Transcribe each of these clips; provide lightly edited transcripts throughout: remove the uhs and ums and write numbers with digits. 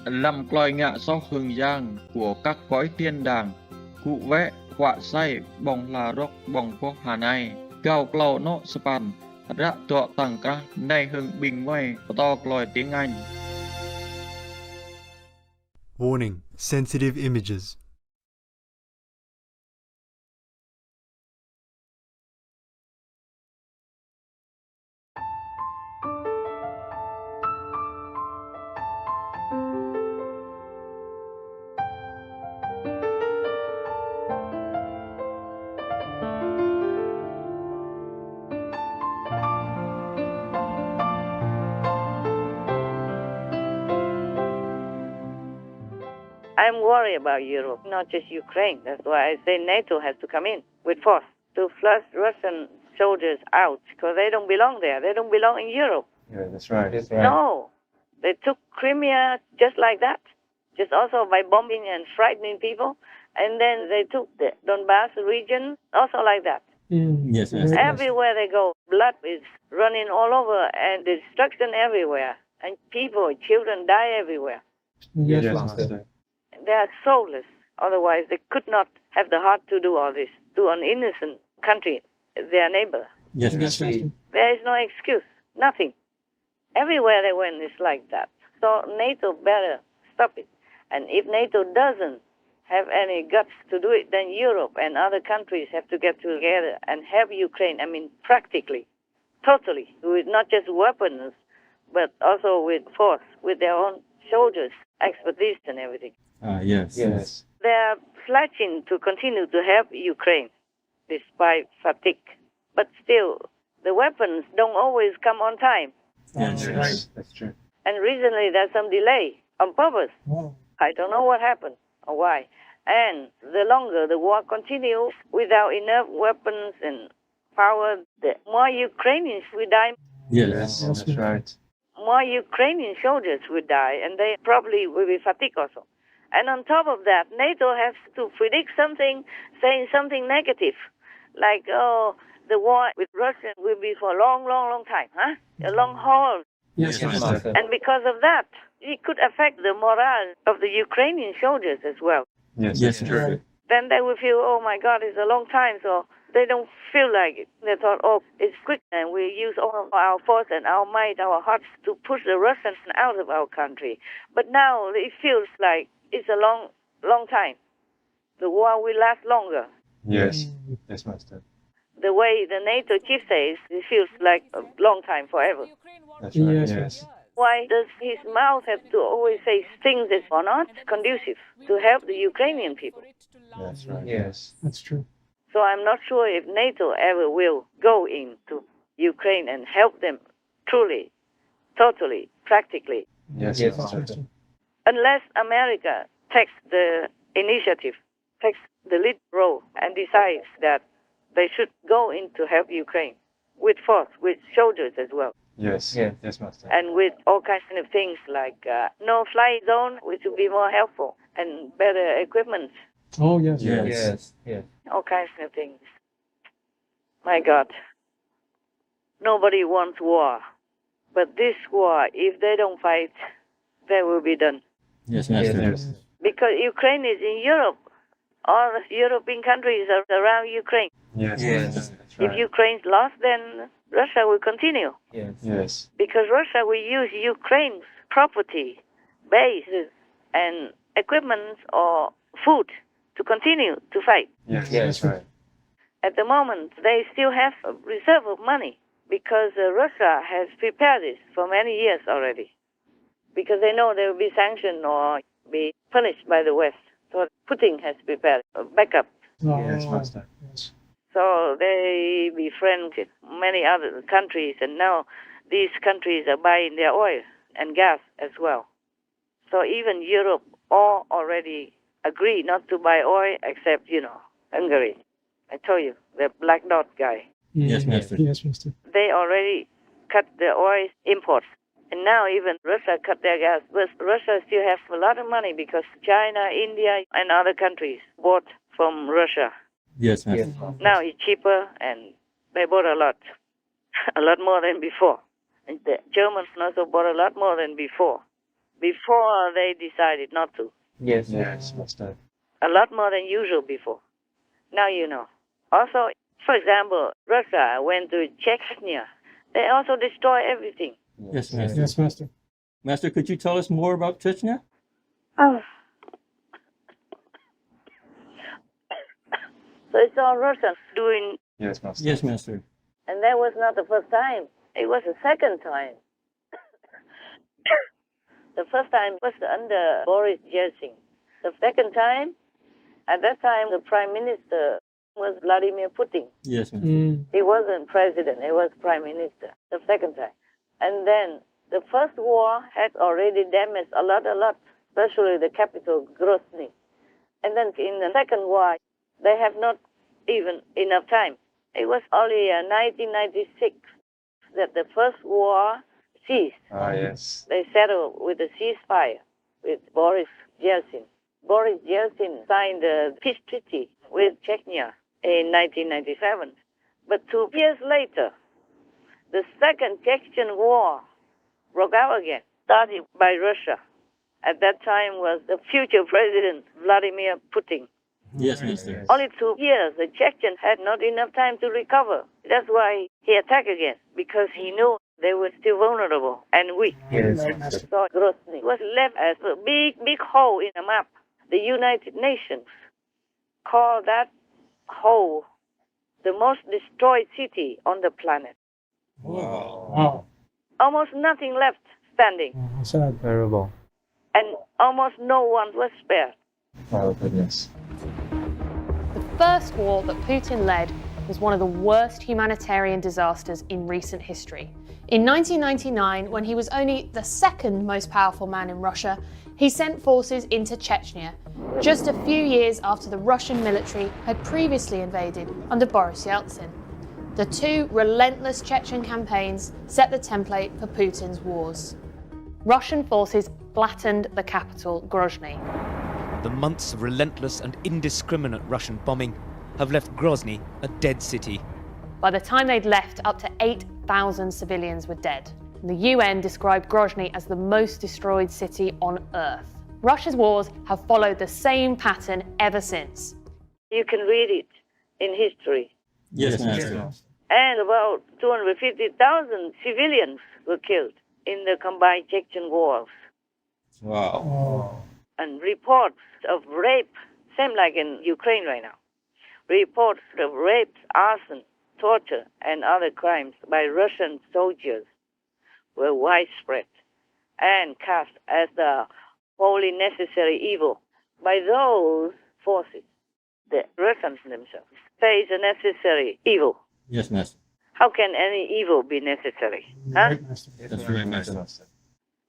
làm còi ngạ sau hương giang của các cõi thiên đàng, cụ vẽ họa say bong là rốc bong quốc hà này, cao clau nó span, ra tọa tầng ca này hương bình quay to còi tiếng Anh. Warning: sensitive images. I'm worried about Europe, not just Ukraine. That's why I say NATO has to come in with force to flush Russian soldiers out because they don't belong there. They don't belong in Europe. Yeah, that's right. That's right. No, they took Crimea just like that, just also by bombing and frightening people. And then they took the Donbass region also like that. Yes. Everywhere they go, blood is running all over and destruction everywhere. And people, children die everywhere. Yes, Master. They are soulless. Otherwise, they could not have the heart to do all this to an innocent country, their neighbor. Yes, Master. There is no excuse, nothing. Everywhere they went is like that. So NATO better stop it. And if NATO doesn't have any guts to do it, then Europe and other countries have to get together and help Ukraine. I mean, practically, totally, with not just weapons, but also with force, with their own soldiers, expertise and everything. Yes. They are pledging to continue to help Ukraine despite fatigue. But still, the weapons don't always come on time. Yes, that's true. And recently there's some delay on purpose. I don't know what happened or why. And the longer the war continues without enough weapons and power, the more Ukrainians will die. Yes, that's right. More Ukrainian soldiers will die, and they probably will be fatigued also. And on top of that, NATO has to predict something, saying something negative, like, oh, the war with Russia will be for a long, long, long time, a long haul. Yes, Master. And because of that, it could affect the morale of the Ukrainian soldiers as well. Yes, true. Then they will feel, oh my God, it's a long time, so they don't feel like it. They thought, oh, it's quick, and we use all of our force and our might, our hearts to push the Russians out of our country. But now it feels like it's a long, long time. The war will last longer. Yes, Master. The way the NATO chief says, it feels like a long time, forever. That's right. Yes. Why does his mouth have to always say things that are not conducive to help the Ukrainian people? That's right. Yes. That's true. So I'm not sure if NATO ever will go into Ukraine and help them truly, totally, practically, Yes, Master. unless America takes the initiative, takes the lead role, and decides that they should go in to help Ukraine with force, with soldiers as well. Yes, Master. And with all kinds of things like no-fly zone, which would be more helpful, and better equipment, Oh, yes. Yes. all kinds of things. My God, nobody wants war. But this war, if they don't fight, they will be done. Yes, Master. Because Ukraine is in Europe. All the European countries are around Ukraine. Yes. That's If right. Ukraine's lost, then Russia will continue. Yes. Because Russia will use Ukraine's property, bases, and equipment or food to continue to fight. Yes, that's right. At the moment, they still have a reserve of money because Russia has prepared this for many years already. Because they know they will be sanctioned or be punished by the West. So Putin has prepared a backup. Oh, Yes, Master. yes. So they befriended many other countries, and now these countries are buying their oil and gas as well. So even Europe all already agree not to buy oil except, Hungary. I told you, the black dot guy. Yes, Master. Yes, Master. They already cut the oil imports. And now even Russia cut their gas. But Russia still has a lot of money because China, India, and other countries bought from Russia. Yes, Master. Now it's cheaper, and they bought a lot. A lot more than before. And the Germans also bought a lot more than before. before they decided not to. Yes, Master. A lot more than usual before. Now you know. Also, for example, Russia went to Chechnya. They also destroy everything. Yes, Master. Yes, Master. Master, could you tell us more about Chechnya? Oh. So it's all Russians doing, Yes, Master. Yes, Master. and that was not the first time. It was the second time. The first time was under Boris Yeltsin. The second time, at that time, the prime minister was Vladimir Putin. Yes, Master. He wasn't president, he was prime minister the second time. And then the first war had already damaged a lot, especially the capital, Grozny. And then in the second war, they have not even enough time. It was only 1996 that the first war ceased. Ah, yes. They settled with a ceasefire with Boris Yeltsin. Boris Yeltsin signed a peace treaty with Chechnya in 1997. But 2 years later, the second Chechen war broke out again, started by Russia. At that time was the future president, Vladimir Putin. Yes, Master. Only 2 years, the Chechens had not enough time to recover. That's why he attacked again, because he knew they were still vulnerable and weak. Yes, So Grozny was left as a big hole in the map. The United Nations called that hole the most destroyed city on the planet. Wow. Wow. Almost nothing left standing, Sad. Terrible. and almost no one was spared. Oh, goodness. The first war that Putin led was one of the worst humanitarian disasters in recent history. In 1999, when he was only the second most powerful man in Russia, he sent forces into Chechnya, just a few years after the Russian military had previously invaded under Boris Yeltsin. The two relentless Chechen campaigns set the template for Putin's wars. Russian forces flattened the capital, Grozny. The months of relentless and indiscriminate Russian bombing have left Grozny a dead city. By the time they'd left, up to 8,000 civilians were dead. The UN described Grozny as the most destroyed city on Earth. Russia's wars have followed the same pattern ever since. You can read it in history. Yes, Master. And about 250,000 civilians were killed in the combined Chechen wars. Wow. Oh. And reports of rape, same like in Ukraine right now. Reports of rapes, arson, torture, and other crimes by Russian soldiers were widespread and cast as the wholly necessary evil by those forces. The Russians themselves face a necessary evil. Yes, Master. How can any evil be necessary? Huh? Right, Master. That's right, Master.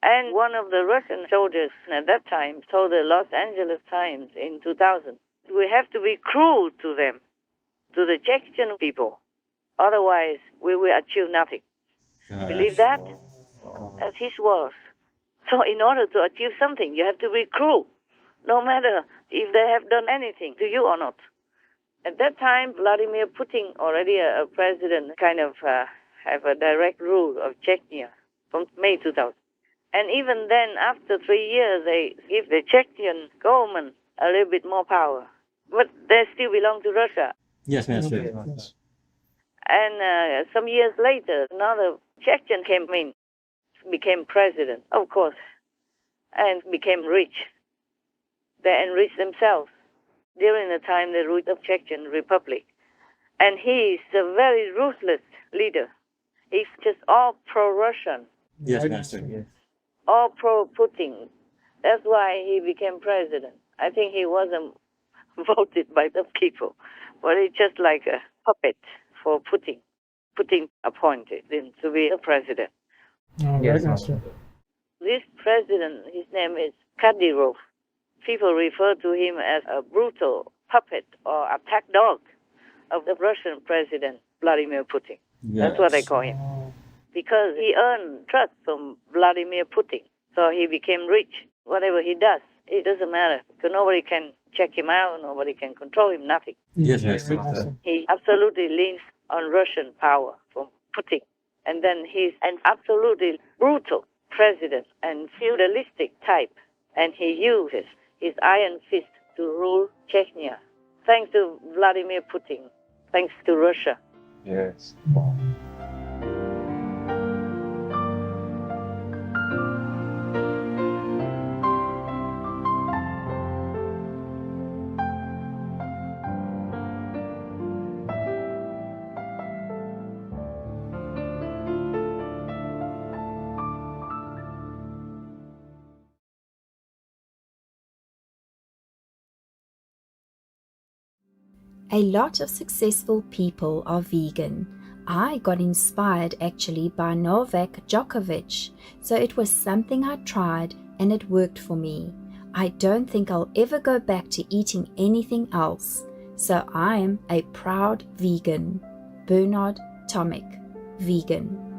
And one of the Russian soldiers at that time told the Los Angeles Times in 2000, we have to be cruel to them, to the Chechen people. Otherwise, we will achieve nothing. Believe that? That's his words. So in order to achieve something, you have to be cruel, no matter if they have done anything to you or not. At that time, Vladimir Putin, already a president, kind of have a direct rule of Chechnya from May 2000. And even then, after 3 years, they give the Chechen government a little bit more power. But they still belong to Russia. Yes, Master. Yes. And some years later, another Chechen came in, became president, of course, and became rich. They enriched themselves during the time they ruled the Chechen Republic. And he is a very ruthless leader. He's just all pro-Russian, Yes, Right, Master. Master. all pro-Putin. That's why he became president. I think he wasn't voted by the people, but he's just like a puppet for Putin. Putin appointed him to be the president. Oh, right, Master. This president, his name is Kadyrov. People refer to him as a brutal puppet or attack dog of the Russian president, Vladimir Putin. That's what they call him. Oh. Because he earned trust from Vladimir Putin. So he became rich. Whatever he does, it doesn't matter. Because nobody can check him out, nobody can control him, nothing. Yes, Right, Master. Master. He absolutely leans on Russian power from Putin. And then he's an absolutely brutal president and feudalistic type, and he uses his iron fist to rule Chechnya. Thanks to Vladimir Putin, thanks to Russia. Yes. A lot of successful people are vegan. I got inspired actually by Novak Djokovic, so it was something I tried and it worked for me. I don't think I'll ever go back to eating anything else, so I am a proud vegan. Bernard Tomic, vegan.